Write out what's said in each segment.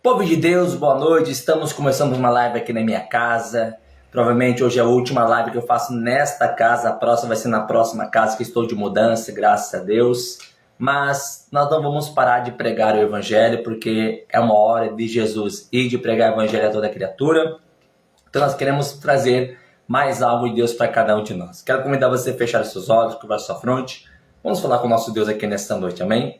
Povo de Deus, boa noite. Estamos começando uma live aqui na minha casa. Provavelmente hoje é a última live que eu faço nesta casa. A próxima vai ser na próxima casa, que estou de mudança, graças a Deus. Mas nós não vamos parar de pregar o Evangelho, porque é uma hora de Jesus e de pregar o Evangelho a toda criatura. Então nós queremos trazer mais algo de Deus para cada um de nós. Quero convidar você a fechar os seus olhos, curvar sua fronte. Vamos falar com o nosso Deus aqui nesta noite, amém?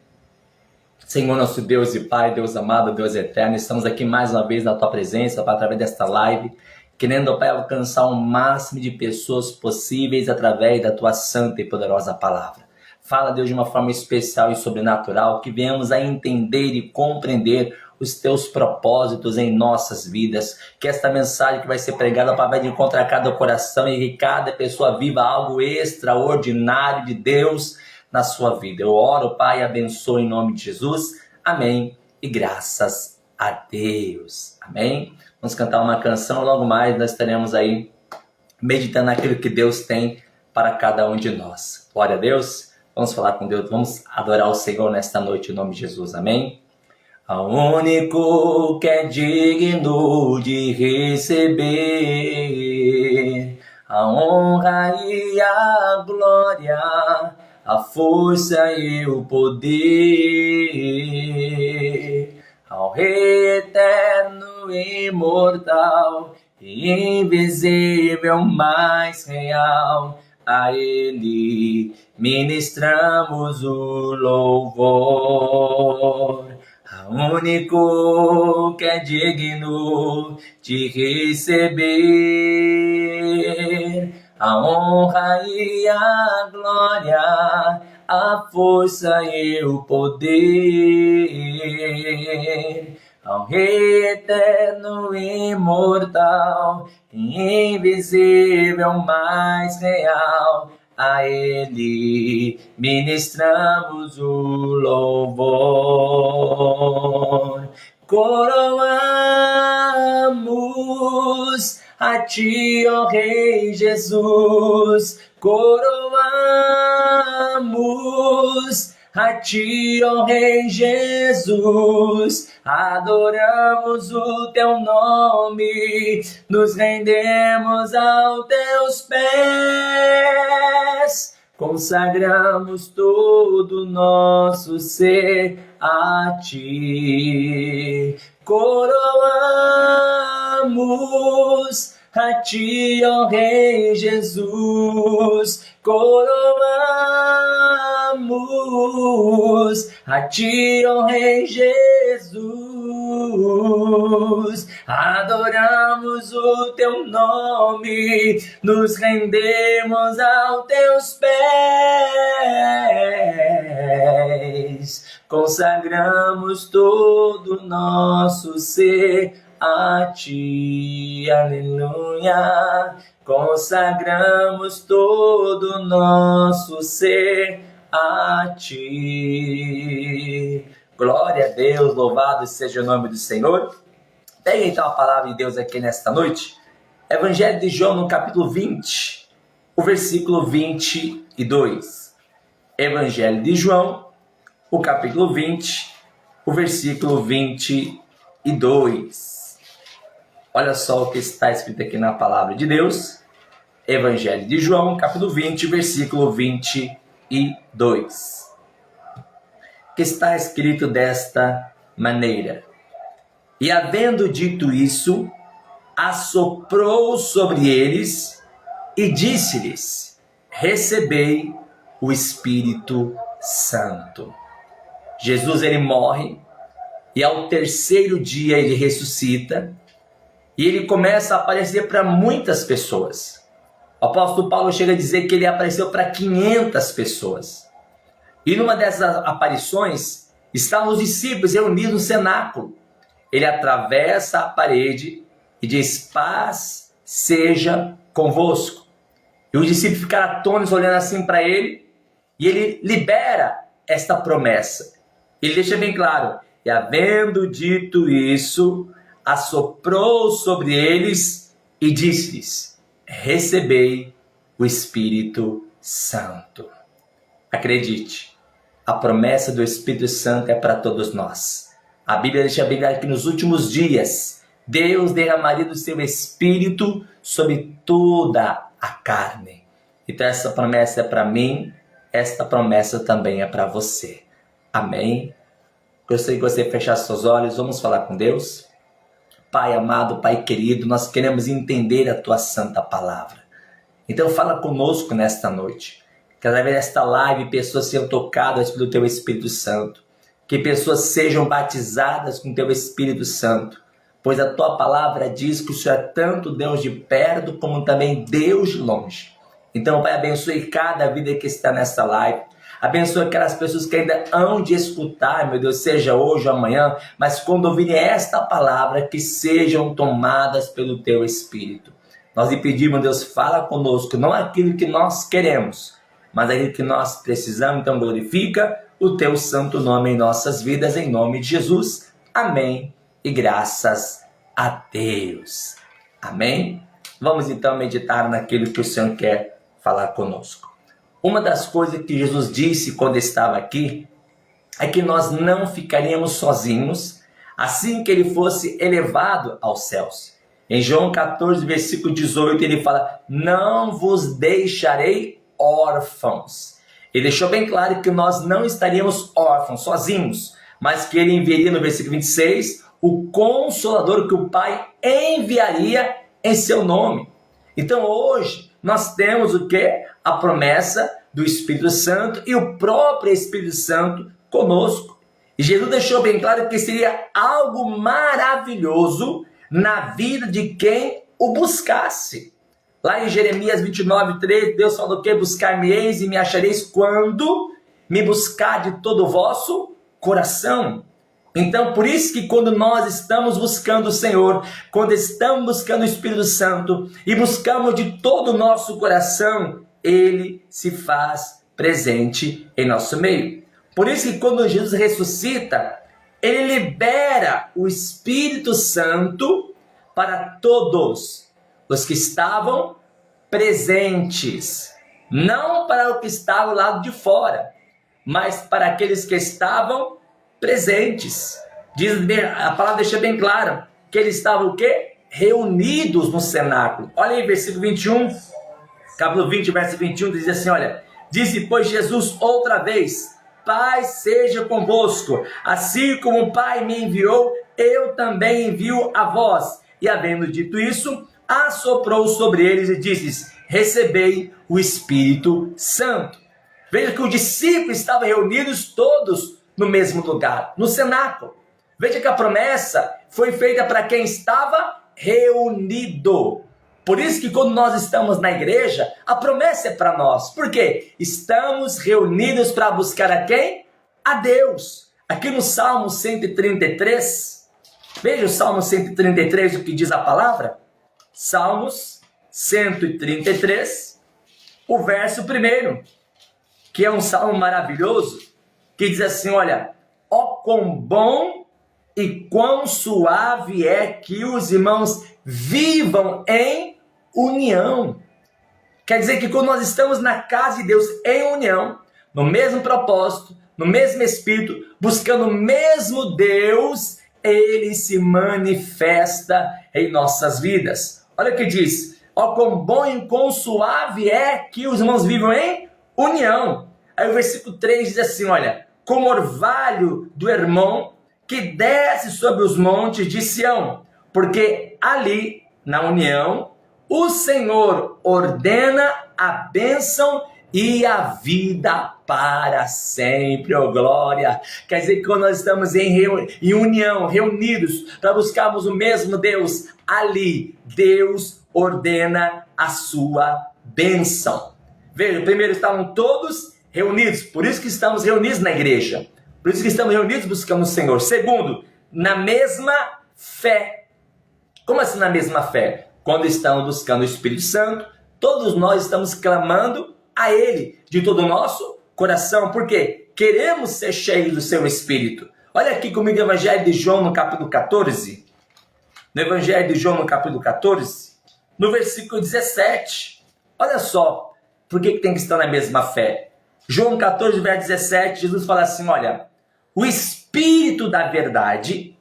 Senhor, nosso Deus e Pai, Deus amado, Deus eterno, estamos aqui mais uma vez na Tua presença, Pai, através desta live, querendo, Pai, alcançar o máximo de pessoas possíveis através da Tua santa e poderosa palavra. Fala, Deus, de uma forma especial e sobrenatural, que venhamos a entender e compreender os Teus propósitos em nossas vidas, que esta mensagem que vai ser pregada, Pai, vai de encontrar cada coração e que cada pessoa viva algo extraordinário de Deus na sua vida. Eu oro, Pai, abençoe em nome de Jesus. Amém. E graças a Deus. Amém. Vamos cantar uma canção. Logo mais nós estaremos aí meditando naquilo que Deus tem para cada um de nós. Glória a Deus. Vamos falar com Deus. Vamos adorar o Senhor nesta noite em nome de Jesus. Amém. Ao único que é digno de receber a honra e a glória, a força e o poder, ao Rei eterno, imortal e invisível, mais real, a Ele ministramos o louvor. Ao único que é digno de receber a honra e a glória, a força e o poder, ao Rei eterno, imortal, invisível, mais real, a Ele ministramos o louvor. Coroamos a Ti, ó Rei Jesus, coroamos a Ti, ó Rei Jesus, adoramos o Teu nome, nos rendemos aos Teus pés, consagramos todo o nosso ser a Ti. Coroamos a Ti, ó Rei Jesus, coroamos a Ti, ó Rei Jesus, adoramos o Teu nome, nos rendemos aos Teus pés, consagramos todo o nosso ser a Ti, aleluia. Consagramos todo o nosso ser a Ti. Glória a Deus, louvado seja o nome do Senhor. Pegue então a palavra de Deus aqui nesta noite. Evangelho de João, no capítulo 20, o versículo 22. Evangelho de João, o capítulo 20, o versículo 22. Olha só o que está escrito aqui na palavra de Deus. Evangelho de João, capítulo 20, versículo 22. Que está escrito desta maneira: E havendo dito isso, assoprou sobre eles e disse-lhes: Recebei o Espírito Santo. Jesus, ele morre e ao terceiro dia ele ressuscita. E ele começa a aparecer para muitas pessoas. O apóstolo Paulo chega a dizer que ele apareceu para 500 pessoas. E numa dessas aparições, estavam os discípulos reunidos no cenáculo. Ele atravessa a parede e diz: Paz seja convosco. E os discípulos ficaram atônitos olhando assim para ele. E ele libera esta promessa. Ele deixa bem claro: E havendo dito isso, assoprou sobre eles e disse-lhes: Recebei o Espírito Santo. Acredite, a promessa do Espírito Santo é para todos nós. A Bíblia deixa bem claro que nos últimos dias Deus derramaria do seu Espírito sobre toda a carne. Então essa promessa é para mim, esta promessa também é para você. Amém? Gostaria que você fechasse seus olhos, vamos falar com Deus. Pai amado, Pai querido, nós queremos entender a Tua santa palavra. Então fala conosco nesta noite. Que através desta live pessoas sejam tocadas pelo Teu Espírito Santo. Que pessoas sejam batizadas com Teu Espírito Santo. Pois a Tua palavra diz que o Senhor é tanto Deus de perto como também Deus de longe. Então, Pai, abençoe cada vida que está nessa live. Abençoe aquelas pessoas que ainda hão de escutar, meu Deus, seja hoje ou amanhã, mas quando ouvirem esta palavra, que sejam tomadas pelo Teu Espírito. Nós lhe pedimos, Deus, fala conosco, não aquilo que nós queremos, mas aquilo que nós precisamos. Então glorifica o Teu santo nome em nossas vidas, em nome de Jesus. Amém. E graças a Deus. Amém? Vamos então meditar naquilo que o Senhor quer falar conosco. Uma das coisas que Jesus disse quando estava aqui é que nós não ficaríamos sozinhos assim que Ele fosse elevado aos céus. Em João 14, versículo 18, Ele fala: não vos deixarei órfãos. Ele deixou bem claro que nós não estaríamos órfãos, sozinhos, mas que Ele enviaria, no versículo 26, o Consolador que o Pai enviaria em seu nome. Então hoje nós temos o quê? A promessa do Espírito Santo e o próprio Espírito Santo conosco. E Jesus deixou bem claro que seria algo maravilhoso na vida de quem o buscasse. Lá em Jeremias 29, 3, Deus falou que buscar-me-eis e me achareis quando me buscar de todo o vosso coração. Então, por isso que quando nós estamos buscando o Senhor, quando estamos buscando o Espírito Santo e buscamos de todo o nosso coração, Ele se faz presente em nosso meio. Por isso que quando Jesus ressuscita, Ele libera o Espírito Santo para todos os que estavam presentes. Não para o que estava do lado de fora, mas para aqueles que estavam presentes. A palavra deixa bem claro que eles estavam o quê? Reunidos no cenáculo. Olha aí, versículo 21, capítulo 20, verso 21, diz assim, olha: disse, pois, Jesus outra vez: Pai seja convosco, assim como o Pai me enviou, eu também envio a vós. E havendo dito isso, assoprou sobre eles e disse: recebei o Espírito Santo. Veja que os discípulos estavam reunidos todos no mesmo lugar, no cenáculo. Veja que a promessa foi feita para quem estava reunido. Por isso que quando nós estamos na igreja, a promessa é para nós. Por quê? Estamos reunidos para buscar a quem? A Deus. Aqui no Salmo 133, veja o Salmo 133, o que diz a palavra. Salmos 133, o verso 1, que é um salmo maravilhoso, que diz assim, olha: ó quão bom e quão suave é que os irmãos vivam em união. Quer dizer que quando nós estamos na casa de Deus em união, no mesmo propósito, no mesmo Espírito, buscando o mesmo Deus, Ele se manifesta em nossas vidas. Olha o que diz: ó quão bom e quão suave é que os irmãos vivam em união. Aí o versículo 3 diz assim, olha: como orvalho do Hermon, que desce sobre os montes de Sião, porque ali, na união, o Senhor ordena a bênção e a vida para sempre, oh glória. Quer dizer que quando nós estamos em união, reunidos, para buscarmos o mesmo Deus, ali, Deus ordena a sua bênção. Veja, primeiro estavam todos reunidos, por isso que estamos reunidos na igreja, por isso que estamos reunidos buscando o Senhor. Segundo, na mesma fé. Como assim na mesma fé? Quando estamos buscando o Espírito Santo, todos nós estamos clamando a Ele de todo o nosso coração, porque queremos ser cheios do seu Espírito. Olha aqui comigo o Evangelho de João no capítulo 14, no Evangelho de João no capítulo 14, no versículo 17, olha só, por que tem que estar na mesma fé? João 14, verso 17, Jesus fala assim, olha: o Espírito Espírito da verdade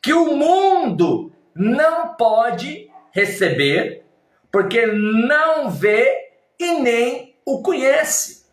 que o mundo não pode receber, porque não vê e nem o conhece.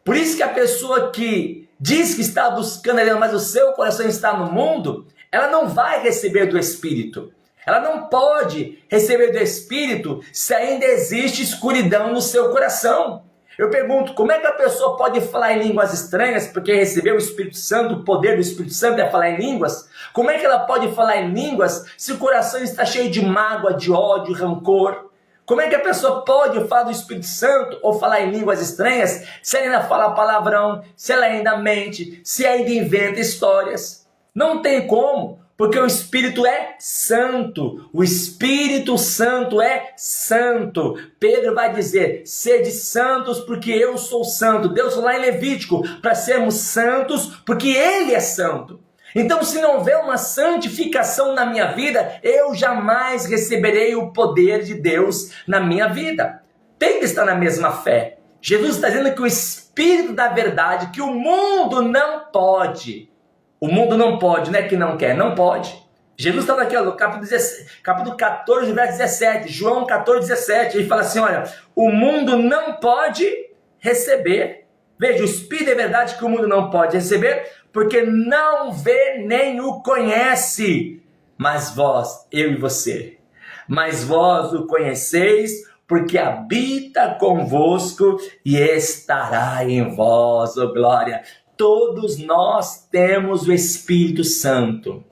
Por isso que a pessoa que diz que está buscando a Deus, mas o seu coração está no mundo, ela não vai receber do Espírito. Ela não pode receber do Espírito se ainda existe escuridão no seu coração. Eu pergunto, como é que a pessoa pode falar em línguas estranhas porque recebeu o Espírito Santo, o poder do Espírito Santo é falar em línguas? Como é que ela pode falar em línguas se o coração está cheio de mágoa, de ódio, rancor? Como é que a pessoa pode falar do Espírito Santo ou falar em línguas estranhas se ela ainda fala palavrão, se ela ainda mente, se ainda inventa histórias? Não tem como, porque o Espírito é santo. O Espírito Santo é santo. Pedro vai dizer, sede santos porque eu sou santo. Deus falou lá em Levítico, para sermos santos porque Ele é santo. Então, se não houver uma santificação na minha vida, eu jamais receberei o poder de Deus na minha vida. Tem que estar na mesma fé. Jesus está dizendo que o Espírito da verdade, que o mundo não pode. O mundo não pode, não é que não quer, não pode. Jesus está aqui, no capítulo 14, verso 17, João 14, 17, ele fala assim, olha, o mundo não pode receber. Veja, o Espírito é verdade que o mundo não pode receber, porque não vê nem o conhece. Mas vós, eu e você, mas vós o conheceis, porque habita convosco e estará em vós, oh glória. Todos nós temos o Espírito Santo.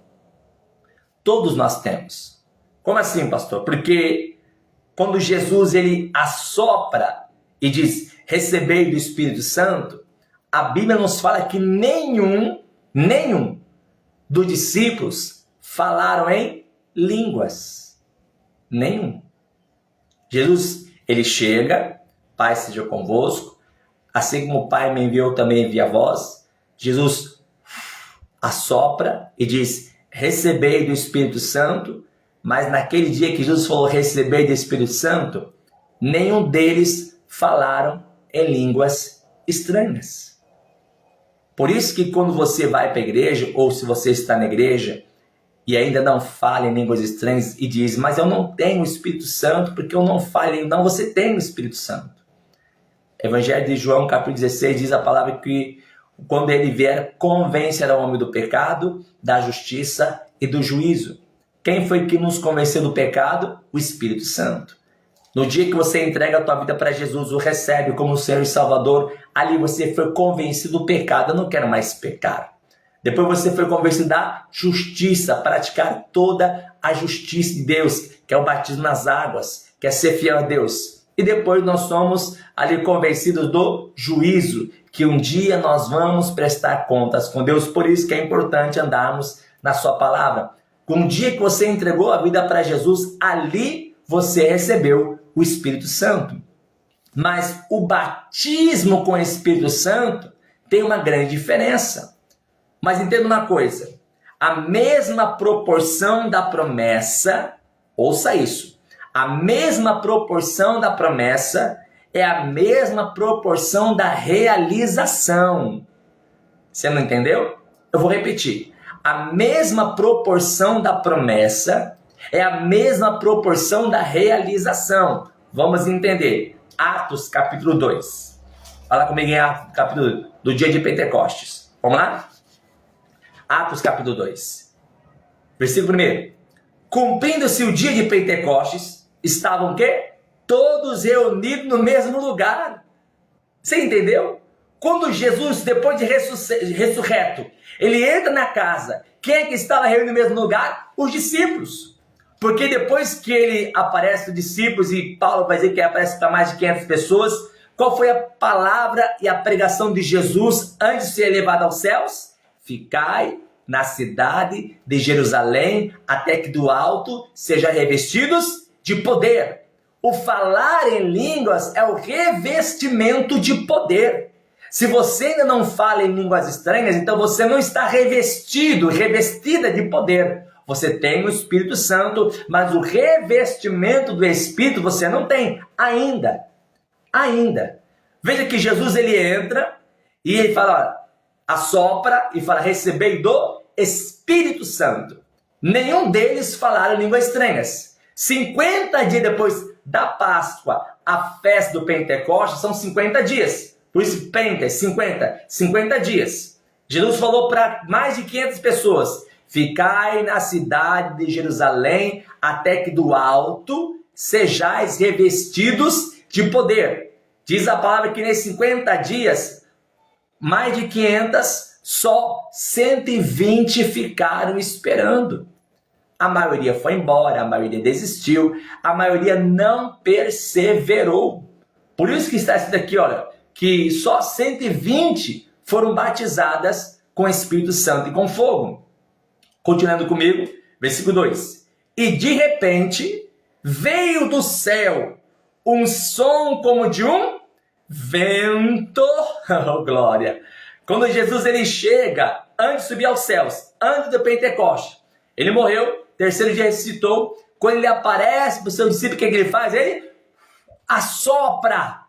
Todos nós temos. Como assim, pastor? Porque quando Jesus ele assopra e diz, recebei do Espírito Santo, a Bíblia nos fala que nenhum dos discípulos falaram em línguas. Nenhum. Jesus, ele chega, Pai seja convosco, assim como o Pai me enviou, também envia a vós. Jesus assopra e diz, recebei do Espírito Santo, mas naquele dia que Jesus falou, recebei do Espírito Santo, nenhum deles falaram em línguas estranhas. Por isso que quando você vai para a igreja, ou se você está na igreja, e ainda não fala em línguas estranhas, e diz, mas eu não tenho o Espírito Santo, porque eu não falo, não, você tem o Espírito Santo. Evangelho de João, capítulo 16, diz a palavra que quando ele vier, convencerá o homem do pecado, da justiça e do juízo. Quem foi que nos convenceu do pecado? O Espírito Santo. No dia que você entrega a tua vida para Jesus, o recebe como Senhor e Salvador, ali você foi convencido do pecado, eu não quero mais pecar. Depois você foi convencido da justiça, praticar toda a justiça de Deus, que é o batismo nas águas, que é ser fiel a Deus. E depois nós somos ali convencidos do juízo, que um dia nós vamos prestar contas com Deus. Por isso que é importante andarmos na sua palavra. Um dia que você entregou a vida para Jesus, ali você recebeu o Espírito Santo. Mas o batismo com o Espírito Santo tem uma grande diferença. Mas entenda uma coisa, a mesma proporção da promessa, ouça isso, a mesma proporção da promessa é a mesma proporção da realização. Você não entendeu? Eu vou repetir. A mesma proporção da promessa é a mesma proporção da realização. Vamos entender. Atos capítulo 2. Fala comigo em Atos capítulo do dia de Pentecostes. Vamos lá? Atos capítulo 2. Versículo 1. Cumprindo-se o dia de Pentecostes, estavam o quê? Todos reunidos no mesmo lugar. Você entendeu? Quando Jesus, depois de ressurreto, ele entra na casa, quem é que estava reunido no mesmo lugar? Os discípulos. Porque depois que ele aparece para os discípulos, e Paulo vai dizer que aparece para mais de 500 pessoas, qual foi a palavra e a pregação de Jesus antes de ser elevado aos céus? Ficai na cidade de Jerusalém, até que do alto sejam revestidos de poder. O falar em línguas é o revestimento de poder. Se você ainda não fala em línguas estranhas, então você não está revestida de poder. Você tem o Espírito Santo, mas o revestimento do Espírito você não tem ainda. Veja que Jesus ele entra e ele fala, assopra e fala, recebei do Espírito Santo. Nenhum deles falaram línguas estranhas. 50 dias depois da Páscoa, a festa do Pentecostes, são 50 dias. Por isso, Penta, 50 dias. Jesus falou para mais de 500 pessoas: ficai na cidade de Jerusalém, até que do alto sejais revestidos de poder. Diz a palavra que nesses 50 dias, mais de 500, só 120 ficaram esperando. A maioria foi embora, a maioria desistiu, a maioria não perseverou. Por isso que está escrito aqui, olha, que só 120 foram batizadas com o Espírito Santo e com fogo. Continuando comigo, versículo 2. E de repente veio do céu um som como de um vento. Oh, glória! Quando Jesus ele chega, antes de subir aos céus, antes do Pentecostes, ele morreu, terceiro dia ressuscitou. Quando ele aparece para o seu discípulo, o que ele faz? Ele assopra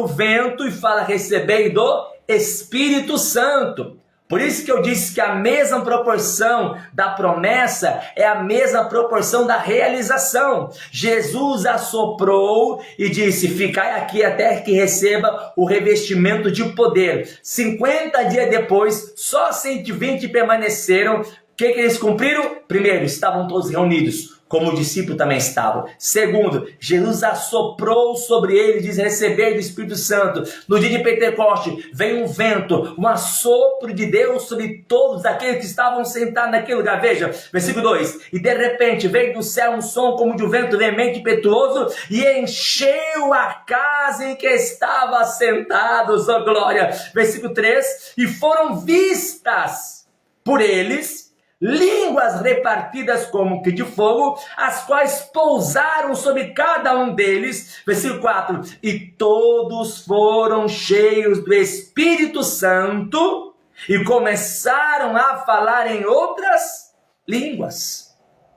o vento e fala: recebei do Espírito Santo. Por isso que eu disse que a mesma proporção da promessa é a mesma proporção da realização. Jesus assoprou e disse: ficai aqui até que receba o revestimento de poder. 50 dias depois, só 120 permaneceram. O que eles cumpriram? Primeiro, estavam todos reunidos, como o discípulo também estava. Segundo, Jesus assoprou sobre ele, diz: receber do Espírito Santo. No dia de Pentecoste, vem um vento, um assopro de Deus sobre todos aqueles que estavam sentados naquele lugar. Veja, versículo 2. E de repente veio do céu um som como de um vento veemente e impetuoso, e encheu a casa em que estavam sentados. Oh glória! Versículo 3. E foram vistas por eles línguas repartidas como que de fogo, as quais pousaram sobre cada um deles. Versículo 4. E todos foram cheios do Espírito Santo e começaram a falar em outras línguas.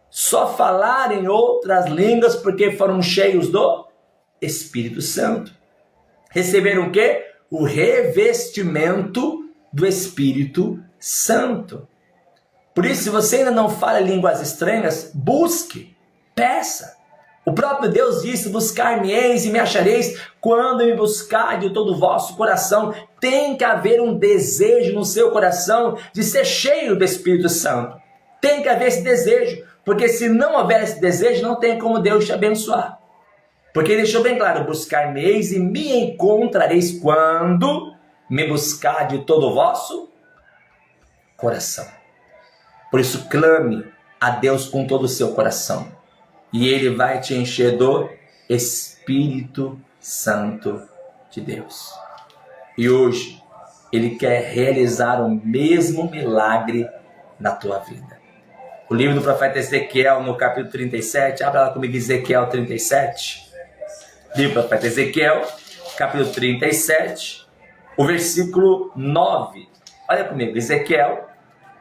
Só falar em outras línguas porque foram cheios do Espírito Santo. Receberam o quê? O revestimento do Espírito Santo. Por isso, se você ainda não fala línguas estranhas, busque, peça. O próprio Deus disse: buscar-me-eis e me achareis quando me buscar de todo o vosso coração. Tem que haver um desejo no seu coração de ser cheio do Espírito Santo. Tem que haver esse desejo, porque se não houver esse desejo, não tem como Deus te abençoar. Porque ele deixou bem claro: buscar-me-eis e me encontrareis quando me buscar de todo o vosso coração. Por isso, clame a Deus com todo o seu coração, e Ele vai te encher do Espírito Santo de Deus. E hoje, Ele quer realizar o mesmo milagre na tua vida. O livro do profeta Ezequiel, no capítulo 37, abra lá comigo, Ezequiel 37. Livro do profeta Ezequiel, capítulo 37, o versículo 9. Olha comigo, Ezequiel,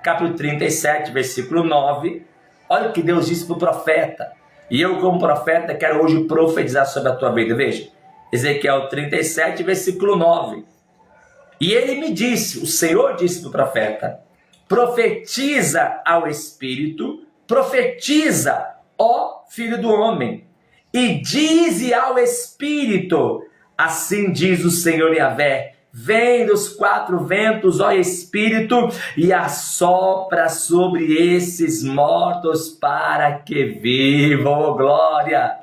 capítulo 37, versículo 9, olha o que Deus disse para o profeta. E eu, como profeta, quero hoje profetizar sobre a tua vida. Veja, Ezequiel 37, versículo 9. E ele me disse, o Senhor disse para o profeta: profetiza ao Espírito, profetiza, ó Filho do Homem, e dize ao Espírito: assim diz o Senhor Yahvé, vem dos quatro ventos, ó Espírito, e assopra sobre esses mortos para que vivam. Oh, glória!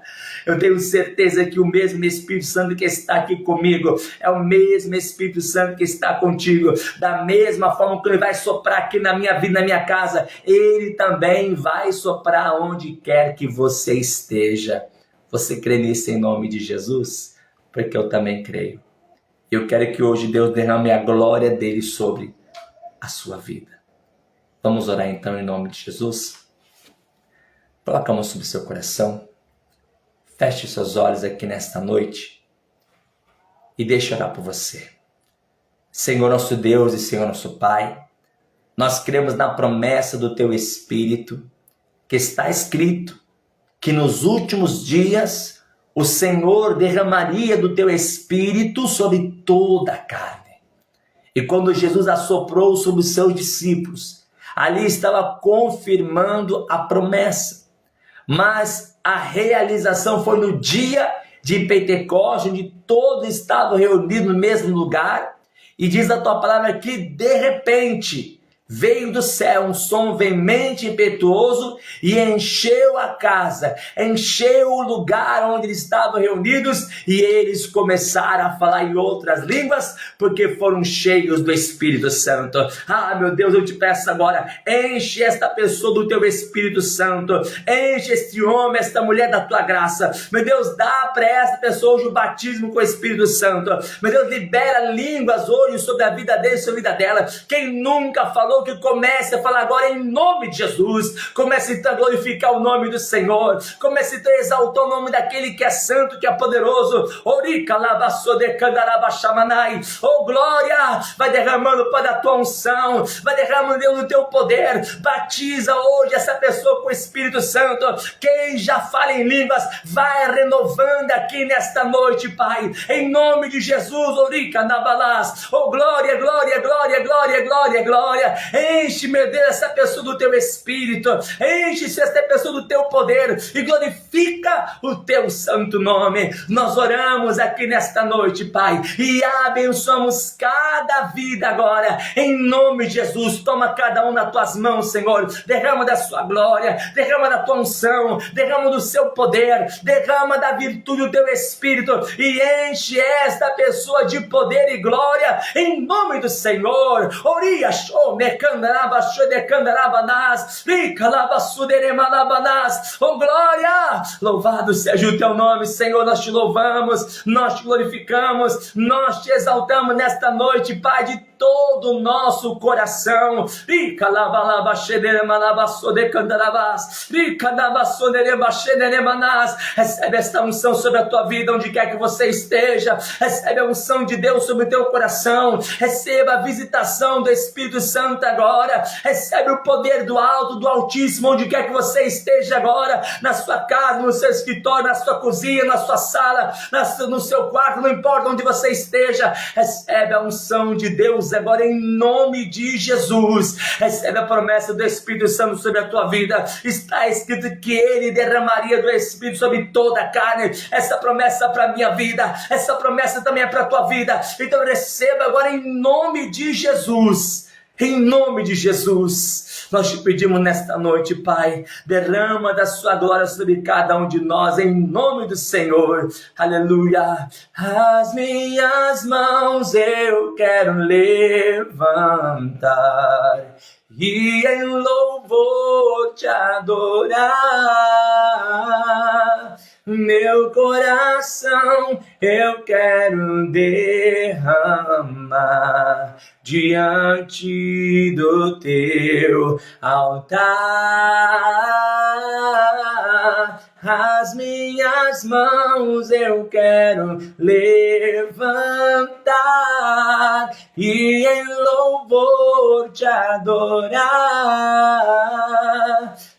Eu tenho certeza que o mesmo Espírito Santo que está aqui comigo é o mesmo Espírito Santo que está contigo. Da mesma forma que Ele vai soprar aqui na minha vida, na minha casa, Ele também vai soprar onde quer que você esteja. Você crê nisso em nome de Jesus? Porque eu também creio. Eu quero que hoje Deus derrame a glória dele sobre a sua vida. Vamos orar então em nome de Jesus? Coloca a mão sobre o seu coração. Feche os seus olhos aqui nesta noite. E deixe orar por você. Senhor nosso Deus e Senhor nosso Pai, nós cremos na promessa do Teu Espírito, que está escrito que nos últimos dias o Senhor derramaria do Teu Espírito sobre toda a carne. E quando Jesus assoprou sobre os seus discípulos, ali estava confirmando a promessa. Mas a realização foi no dia de Pentecostes, onde todos estavam reunidos no mesmo lugar. E diz a tua palavra que de repente veio do céu um som veemente e impetuoso e encheu a casa, encheu o lugar onde eles estavam reunidos, e eles começaram a falar em outras línguas, porque foram cheios do Espírito Santo. Ah, meu Deus, eu te peço agora, enche esta pessoa do teu Espírito Santo, enche este homem, esta mulher da tua graça. Meu Deus, dá para esta pessoa hoje o batismo com o Espírito Santo. Meu Deus, libera línguas hoje sobre a vida dele, sobre a vida dela. Quem nunca falou, que comece a falar agora em nome de Jesus. Comece então a glorificar o nome do Senhor. Comece então a exaltar o nome daquele que é santo, que é poderoso. Oh glória, vai derramando para a tua unção, vai derramando Deus no teu poder. Batiza hoje essa pessoa com o Espírito Santo. Quem já fala em línguas, vai renovando aqui nesta noite, Pai, em nome de Jesus. Oh glória, glória, glória, glória, glória, glória. Enche, meu Deus, essa pessoa do teu Espírito, enche essa pessoa do teu poder e glorifica o teu santo nome. Nós oramos aqui nesta noite, Pai, e abençoamos cada vida agora, em nome de Jesus. Toma cada um nas tuas mãos, Senhor, derrama da sua glória, derrama da tua unção, derrama do seu poder, derrama da virtude do teu Espírito e enche esta pessoa de poder e glória, em nome do Senhor. Oria, show, oh glória, louvado seja o teu nome, Senhor. Nós te louvamos, nós te glorificamos, nós te exaltamos nesta noite, Pai, de todo o nosso coração. Recebe esta unção sobre a tua vida, onde quer que você esteja. Recebe a unção de Deus sobre o teu coração. Receba a visitação do Espírito Santo agora. Recebe o poder do alto, do Altíssimo, onde quer que você esteja agora, na sua casa, no seu escritório, na sua cozinha, na sua sala, no seu quarto, não importa onde você esteja. Recebe a unção de Deus agora, em nome de Jesus. Recebe a promessa do Espírito Santo sobre a tua vida. Está escrito que Ele derramaria do Espírito sobre toda a carne. Essa promessa é para a minha vida, essa promessa também é para a tua vida. Então receba agora em nome de Jesus. Em nome de Jesus, nós te pedimos nesta noite, Pai, derrama da sua glória sobre cada um de nós, em nome do Senhor, aleluia. As minhas mãos eu quero levantar e em louvor te adorar. Meu coração eu quero derramar diante do teu altar. As minhas mãos eu quero levantar e em louvor te adorar.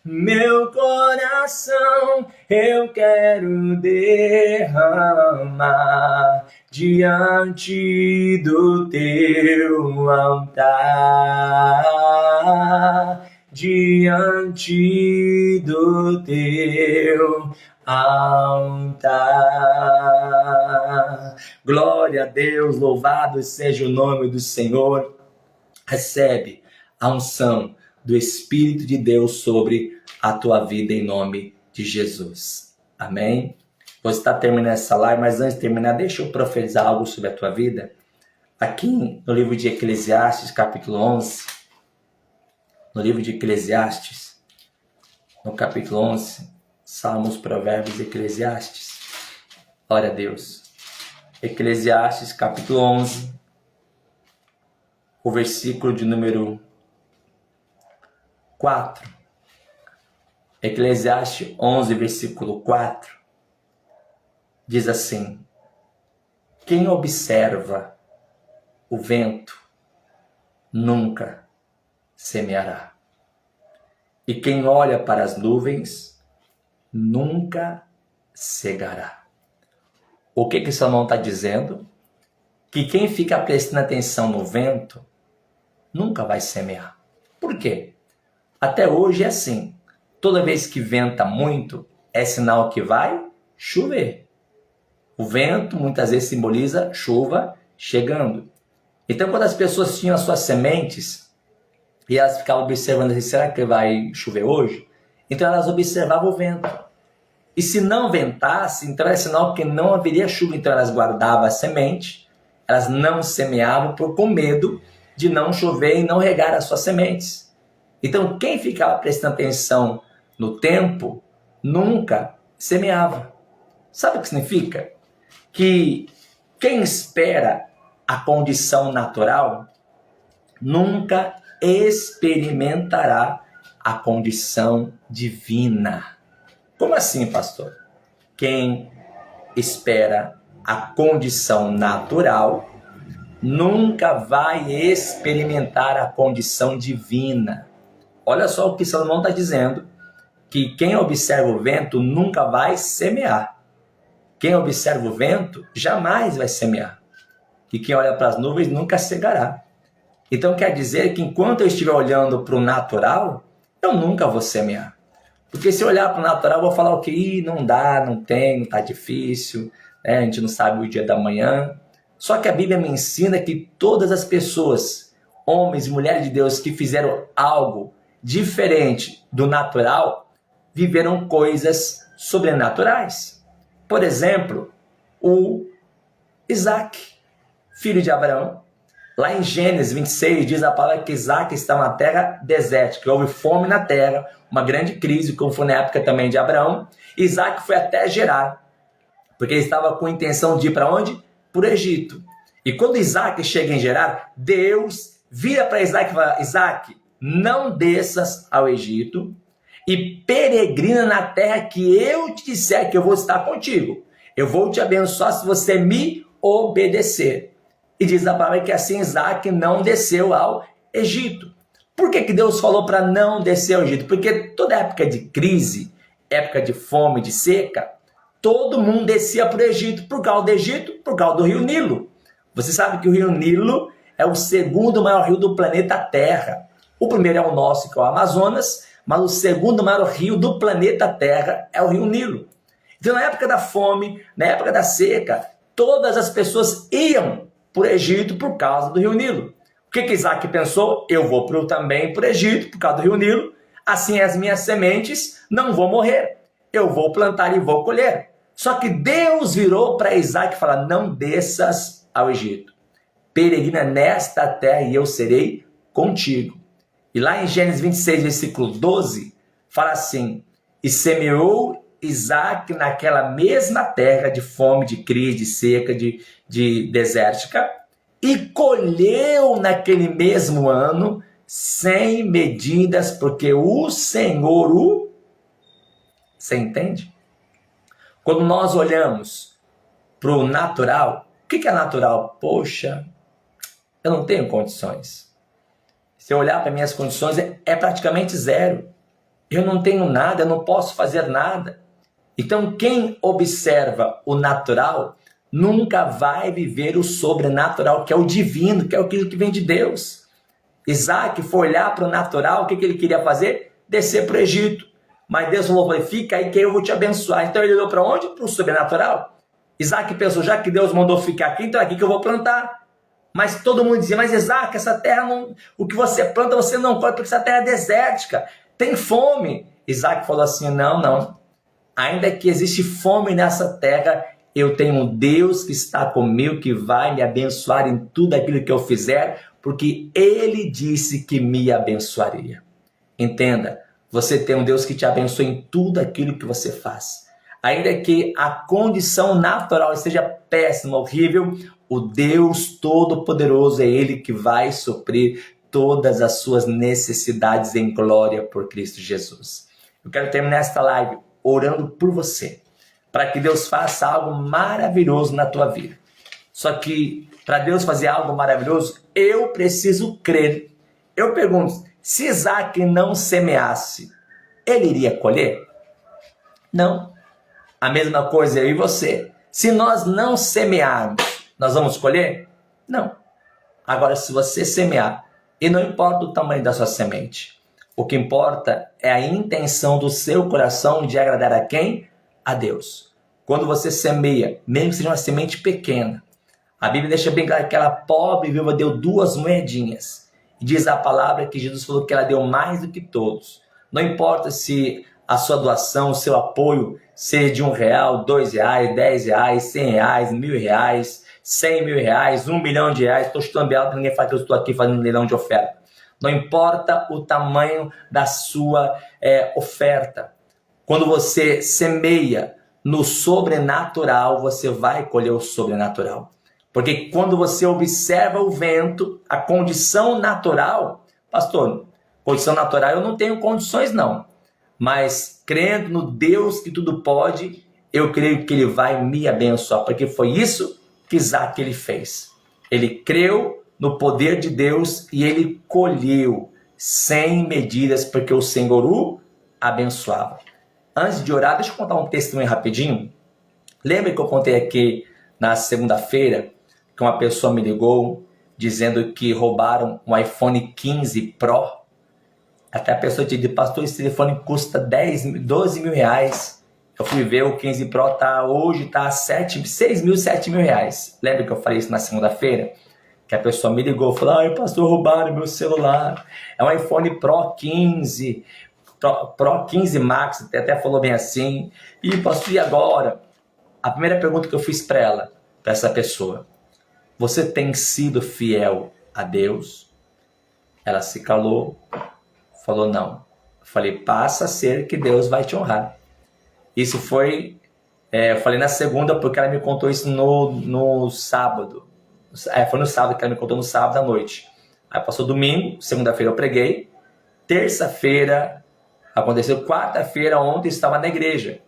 Meu coração eu quero derramar diante do teu altar, diante do teu altar. Glória a Deus, louvado seja o nome do Senhor. Recebe a unção do Espírito de Deus sobre a tua vida em nome de Jesus. Amém? Você está terminando essa live, mas antes de terminar, deixa eu profetizar algo sobre a tua vida. Aqui no livro de Eclesiastes, capítulo 11, no livro de Eclesiastes, no capítulo 11, Salmos, Provérbios e Eclesiastes. Glória a Deus. Eclesiastes, capítulo 11, o versículo de número 4. Eclesiastes 11, versículo 4, diz assim: quem observa o vento nunca semeará, e quem olha para as nuvens nunca cegará. O que esse irmão está dizendo? Que quem fica prestando atenção no vento nunca vai semear. Por quê? Até hoje é assim. Toda vez que venta muito, é sinal que vai chover. O vento muitas vezes simboliza chuva chegando. Então, quando as pessoas tinham as suas sementes e elas ficavam observando assim, será que vai chover hoje? Então elas observavam o vento. E se não ventasse, então era sinal que não haveria chuva. Então elas guardavam a semente, elas não semeavam com medo de não chover e não regar as suas sementes. Então quem ficava prestando atenção no tempo nunca semeava. Sabe o que significa? Que quem espera a condição natural nunca experimentará a condição divina. Como assim, pastor? Quem espera a condição natural nunca vai experimentar a condição divina. Olha só o que Salomão está dizendo, que quem observa o vento nunca vai semear. Quem observa o vento jamais vai semear. E quem olha para as nuvens nunca cegará. Então quer dizer que enquanto eu estiver olhando para o natural, eu nunca vou semear. Porque se eu olhar para o natural, eu vou falar o que não dá, não tem, está difícil, né? A gente não sabe o dia da manhã. Só que a Bíblia me ensina que todas as pessoas, homens e mulheres de Deus que fizeram algo diferente do natural, viveram coisas sobrenaturais. Por exemplo, o Isaac, filho de Abraão. Lá em Gênesis 26 diz a palavra que Isaac estava na terra desértica, houve fome na terra, uma grande crise, como foi na época também de Abraão. Isaac foi até Gerar, porque ele estava com a intenção de ir para onde? Para o Egito. E quando Isaac chega em Gerar, Deus vira para Isaac e fala, Isaac, não desças ao Egito e peregrina na terra que eu te disser que eu vou estar contigo. Eu vou te abençoar se você me obedecer. E diz a palavra que assim Isaac não desceu ao Egito. Por que Deus falou para não descer ao Egito? Porque toda época de crise, época de fome, de seca, todo mundo descia para o Egito. Por causa do Egito, por causa do rio Nilo. Você sabe que o rio Nilo é o segundo maior rio do planeta Terra. O primeiro é o nosso, que é o Amazonas, mas o segundo maior rio do planeta Terra é o rio Nilo. Então, na época da fome, na época da seca, todas as pessoas iam para o Egito por causa do rio Nilo. O que Isaac pensou? Eu vou também para o Egito por causa do rio Nilo, assim as minhas sementes não vão morrer. Eu vou plantar e vou colher. Só que Deus virou para Isaac e falou, não desças ao Egito. Peregrina nesta terra e eu serei contigo. E lá em Gênesis 26, versículo 12, fala assim, e semeou Isaac naquela mesma terra de fome, de crise, de seca, de desértica, e colheu naquele mesmo ano 100 medidas, porque o Senhor o... Você entende? Quando nós olhamos para o natural, o que é natural? Poxa, eu não tenho condições. Se eu olhar para minhas condições, é praticamente zero. Eu não tenho nada, eu não posso fazer nada. Então, quem observa o natural nunca vai viver o sobrenatural, que é o divino, que é aquilo que vem de Deus. Isaac foi olhar para o natural, o que ele queria fazer? Descer para o Egito. Mas Deus falou, fica aí que eu vou te abençoar. Então ele olhou para onde? Para o sobrenatural. Isaac pensou, já que Deus mandou ficar aqui, então é aqui que eu vou plantar. Mas todo mundo dizia, mas Isaac, essa terra, não, o que você planta você não colhe, porque essa terra é desértica, tem fome. Isaac falou assim, não. Ainda que existe fome nessa terra, eu tenho um Deus que está comigo, que vai me abençoar em tudo aquilo que eu fizer, porque Ele disse que me abençoaria. Entenda, você tem um Deus que te abençoa em tudo aquilo que você faz. Ainda que a condição natural esteja péssima, horrível, o Deus Todo-Poderoso é Ele que vai suprir todas as suas necessidades em glória por Cristo Jesus. Eu quero terminar esta live orando por você, para que Deus faça algo maravilhoso na tua vida. Só que para Deus fazer algo maravilhoso, eu preciso crer. Eu pergunto, se Isaac não semeasse, ele iria colher? Não. A mesma coisa eu e você. Se nós não semearmos, nós vamos colher? Não. Agora, se você semear, e não importa o tamanho da sua semente, O que importa é a intenção do seu coração de agradar a quem? A Deus. Quando você semeia, mesmo que seja uma semente pequena, a Bíblia deixa bem claro que aquela pobre viúva deu 2 moedinhas. E diz a palavra que Jesus falou que ela deu mais do que todos. Não importa se a sua doação, o seu apoio seja de R$1, R$2, R$10, R$100, R$1.000, R$100.000, R$1.000.000. Estou chutando bem alto, ninguém fala que eu estou aqui fazendo leilão de oferta. Não importa o tamanho da sua oferta. Quando você semeia no sobrenatural, você vai colher o sobrenatural. Porque quando você observa o vento, a condição natural, pastor, condição natural eu não tenho condições não. Mas crendo no Deus que tudo pode, eu creio que Ele vai me abençoar. Porque foi isso que Isaac ele fez. Ele creu no poder de Deus e ele colheu sem medidas, porque o Senhor o abençoava. Antes de orar, deixa eu contar um testemunho rapidinho. Lembra que eu contei aqui na segunda-feira que uma pessoa me ligou dizendo que roubaram um iPhone 15 Pro? Até a pessoa te disse, pastor, esse telefone custa 12 mil reais. Eu fui ver, o 15 Pro hoje está 6 mil, 7 mil reais. Lembra que eu falei isso na segunda-feira? Que a pessoa me ligou e falou, ai pastor, roubaram meu celular. É um iPhone Pro 15, Pro 15 Max, até falou bem assim. E pastor, e agora? A primeira pergunta que eu fiz para ela, para essa pessoa, você tem sido fiel a Deus? Ela se calou, falou não. Eu falei, passa a ser que Deus vai te honrar. Isso foi, eu falei na segunda porque ela me contou isso no sábado. Foi no sábado que ela me contou, no sábado à noite. Aí passou domingo, segunda-feira eu preguei, terça-feira aconteceu, quarta-feira ontem eu estava na igreja.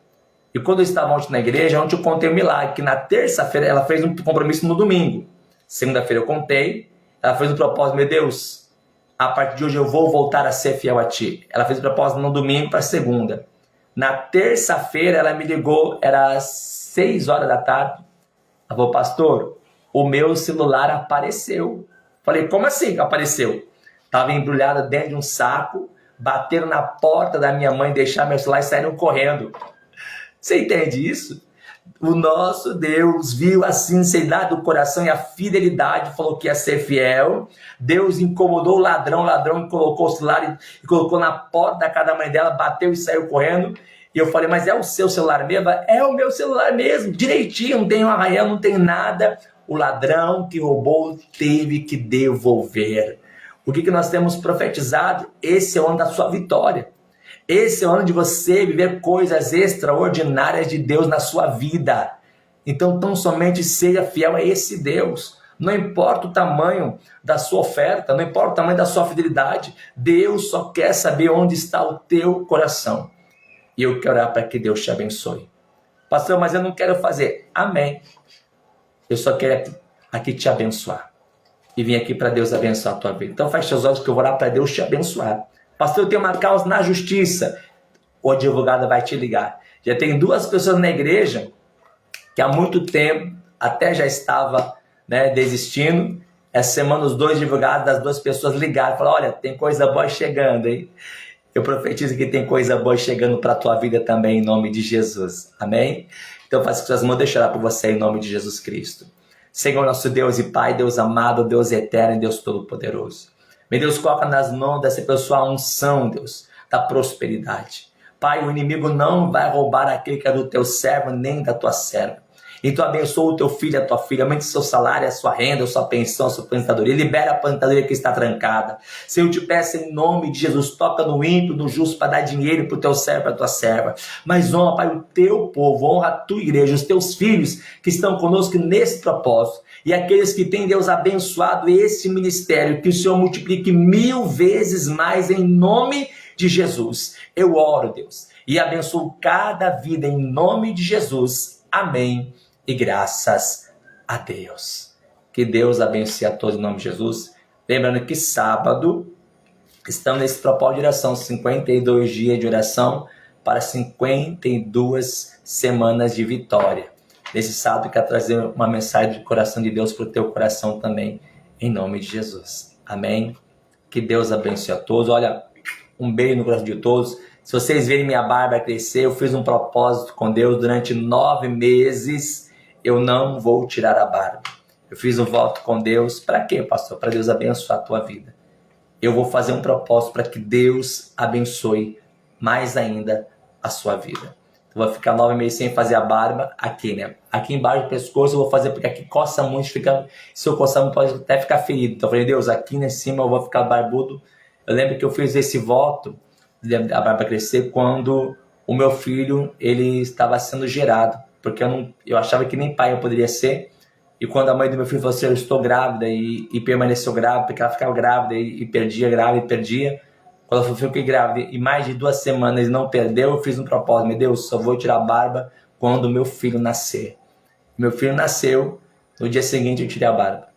E quando eu estava ontem na igreja, ontem eu contei um milagre, que na terça-feira ela fez um compromisso no domingo. Segunda-feira eu contei, ela fez um propósito, meu Deus, a partir de hoje eu vou voltar a ser fiel a ti. Ela fez o propósito no domingo para segunda. Na terça-feira ela me ligou, era às 6 horas da tarde. Ela falou, pastor, o meu celular apareceu. Falei, como assim que apareceu? Estava embrulhada dentro de um saco, bateram na porta da minha mãe, deixaram meu celular e saíram correndo. Você entende isso? O nosso Deus viu a sinceridade do coração e a fidelidade, falou que ia ser fiel. Deus incomodou o ladrão colocou o celular e colocou na porta da casa da mãe dela, bateu e saiu correndo. E eu falei, mas é o seu celular mesmo? É o meu celular mesmo, direitinho, não tem um arranhão, não tem nada. O ladrão que roubou teve que devolver. O que nós temos profetizado? Esse é o ano da sua vitória. Esse é o ano de você viver coisas extraordinárias de Deus na sua vida. Então, tão somente seja fiel a esse Deus. Não importa o tamanho da sua oferta, não importa o tamanho da sua fidelidade. Deus só quer saber onde está o teu coração. E eu quero orar para que Deus te abençoe. Pastor, mas eu não quero fazer. Amém. Eu só quero aqui te abençoar. E vim aqui para Deus abençoar a tua vida. Então, feche seus olhos que eu vou orar para Deus te abençoar. Pastor, eu tenho uma causa na justiça. O advogado vai te ligar. Já tem 2 pessoas na igreja que há muito tempo até já estava desistindo. Essa semana os 2 advogados das 2 pessoas ligaram e falaram, olha, tem coisa boa chegando, hein? Eu profetizo que tem coisa boa chegando para a tua vida também, em nome de Jesus. Amém? Então faça com suas mãos, deixa eu orar por você em nome de Jesus Cristo. Senhor, nosso Deus e Pai, Deus amado, Deus eterno e Deus todo-poderoso. Meu Deus, coloca nas mãos dessa pessoa a unção, Deus, da prosperidade. Pai, o inimigo não vai roubar aquele que é do teu servo, nem da tua serva. Então abençoa o teu filho e a tua filha, aumente o seu salário, a sua renda, a sua pensão, a sua aposentadoria, libera a aposentadoria que está trancada. Senhor, eu te peço em nome de Jesus, toca no ímpio, no justo, para dar dinheiro para o teu servo, para a tua serva. Mas honra, Pai, o teu povo, honra a tua igreja, os teus filhos que estão conosco nesse propósito. E aqueles que têm, Deus, abençoado esse ministério, que o Senhor multiplique 1000 vezes mais em nome de Jesus. Eu oro, Deus, e abençoo cada vida em nome de Jesus. Amém. E graças a Deus. Que Deus abençoe a todos em nome de Jesus. Lembrando que sábado estamos nesse propósito de oração, 52 dias de oração para 52 semanas de vitória. Nesse sábado, quero trazer uma mensagem do coração de Deus para o teu coração também, em nome de Jesus. Amém? Que Deus abençoe a todos. Olha, Um beijo no coração de todos. Se vocês verem minha barba crescer, eu fiz um propósito com Deus durante 9 meses. Eu não vou tirar a barba. Eu fiz um voto com Deus. Para quê, pastor? Para Deus abençoar a tua vida. Eu vou fazer um propósito para que Deus abençoe mais ainda a sua vida. Eu vou ficar 9 meses sem fazer a barba aqui, né? Aqui embaixo do pescoço eu vou fazer porque aqui coça muito, se eu coçar muito pode até ficar ferido. Então eu falei, Deus, aqui em cima eu vou ficar barbudo. Eu lembro que eu fiz esse voto, a barba crescer, quando o meu filho, ele estava sendo gerado. Porque eu achava que nem pai eu poderia ser. E quando a mãe do meu filho falou assim, eu estou grávida, e permaneceu grávida, porque ela ficava grávida e perdia, grávida e perdia. Quando ela falou, eu fiquei grávida e mais de 2 semanas não perdeu, eu fiz um propósito. Meu Deus, só vou tirar a barba quando meu filho nascer. Meu filho nasceu, no dia seguinte eu tirei a barba.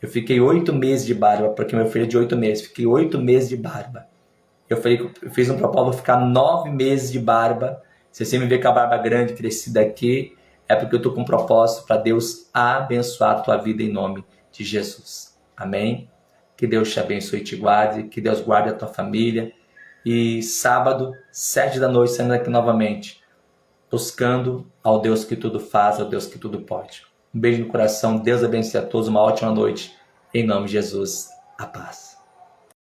Eu fiquei 8 meses de barba, porque meu filho é de 8 meses. Fiquei 8 meses de barba. Eu fiz um propósito, vou ficar 9 meses de barba. Se você me vê com a barba grande, crescida aqui, é porque eu estou com um propósito para Deus abençoar a tua vida em nome de Jesus. Amém? Que Deus te abençoe e te guarde, que Deus guarde a tua família. E sábado, 7 da noite, saindo aqui novamente, buscando ao Deus que tudo faz, ao Deus que tudo pode. Um beijo no coração, Deus abençoe a todos, uma ótima noite. Em nome de Jesus, a paz.